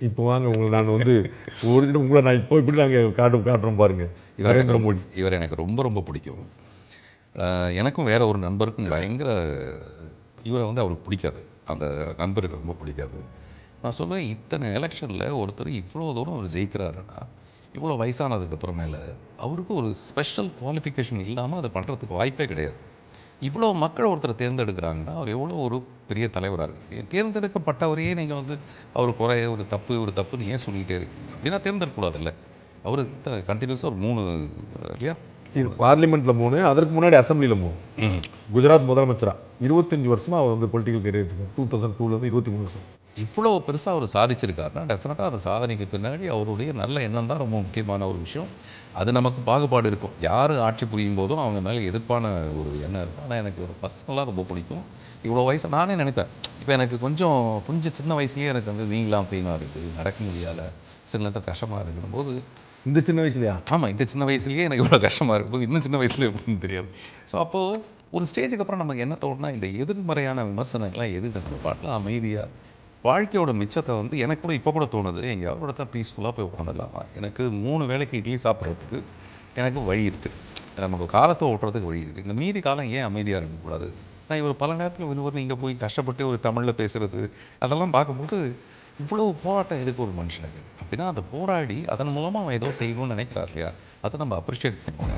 இப்போ வாங்க உங்களை நான் உங்களை நான் இப்போ இப்படி நாங்கள் காட்டுறோம் பாருங்கள். நரேந்திர மோடி இவர் எனக்கு ரொம்ப ரொம்ப பிடிக்கும். எனக்கும் வேற ஒரு நண்பருக்கும் பயங்கர இவரை அவருக்கு பிடிக்காது. அந்த நண்பருக்கு ரொம்ப பிடிக்காது. நான் சொல்லுவேன், இத்தனை எலெக்ஷனில் ஒருத்தர் இவ்வளோ தூரம் அவர் ஜெயிக்கிறாருன்னா, இவ்வளோ வயசானதுக்கு அப்புறமேல அவருக்கு ஒரு ஸ்பெஷல் குவாலிஃபிகேஷன் இல்லாமல் அதை பண்ணுறதுக்கு வாய்ப்பே கிடையாது. இவ்வளோ மக்கள் ஒருத்தர் தேர்ந்தெடுக்கிறாங்கன்னா அவர் எவ்வளோ ஒரு பெரிய தலைவராக இருக்குது. தேர்ந்தெடுக்கப்பட்டவரையே நீங்கள் அவர் குறை ஒரு தப்புன்னு ஏன் சொல்லிகிட்டே இருக்கீங்க? அப்படின்னா தேர்ந்தெடுக்கக்கூடாதுல்ல. அவர் கண்டினியூஸாக ஒரு 3 இல்லையா, இது பார்லிமெண்ட்டில் 3, அதற்கு முன்னாடி அசம்பிளியில் 3. குஜராத் முதலமைச்சராக 25 வருஷமாக அவர் பொலிட்டிக்கல் கேரியர் இருக்குது. 2002 23 வருஷம். இவ்வளோ பெருசாக அவர் சாதிச்சிருக்காருன்னா டெஃபினட்டாக அந்த சாதனைக்கு பின்னாடி அவருடைய நல்ல எண்ணம் தான் ரொம்ப முக்கியமான ஒரு விஷயம். அது நமக்கு பாகுபாடு இருக்கும். யார் ஆட்சி புரியும் போதும் அவங்க மேலே எதிர்ப்பான ஒரு எண்ணம் இருக்கும். ஆனால் எனக்கு ஒரு பர்சனலாக ரொம்ப பிடிக்கும். இவ்வளோ வயசு நானே நினைப்பேன், இப்போ எனக்கு கொஞ்சம் சின்ன வயசுலேயே எனக்கு வீங்கலாம் பெயினாக இருக்குது, நடக்க முடியாத சில நேரத்தில் கஷ்டமாக இருக்கும்போது. இந்த சின்ன வயசுலையா? ஆமாம், இந்த சின்ன வயசுலேயே எனக்கு இவ்வளோ கஷ்டமாக இருக்கும்போது இன்னும் சின்ன வயசுல எப்படின்னு தெரியாது. ஸோ அப்போது ஒரு ஸ்டேஜுக்கு அப்புறம் நமக்கு என்ன தோணுனா, இந்த எதிர்மறையான விமர்சனங்கள்லாம் எதுக்கு நம்ம பாட்டெலாம் அமைதியாக வாழ்க்கையோட மிச்சத்தை எனக்கு கூட இப்போ கூட தோணுது, எங்கேயாவது தான் பீஸ்ஃபுல்லாக போய் உட்காந்துடலாமா. எனக்கு 3 வேளைக்கு இட்லி சாப்பிட்றதுக்கு எனக்கு வழி இருக்குது. நமக்கு காலத்தை ஓட்டுறதுக்கு வழி இருக்குது. இந்த மீதி காலம் ஏன் அமைதியாக இருக்கக்கூடாது? நான் இவர் பல நேரத்தில் இங்கே போய் கஷ்டப்பட்டு ஒரு தமிழில் பேசுகிறது அதெல்லாம் பார்க்கும்போது இவ்வளோ போராட்டம் எதுக்கு ஒரு மனுஷனுக்கு? அப்படின்னா அதை போராடி அதன் மூலமாக அவன் ஏதோ செய்யணும்னு நினைக்கிறார் இல்லையா, அதை நம்ம அப்ரிஷியேட் பண்ணுவோம்.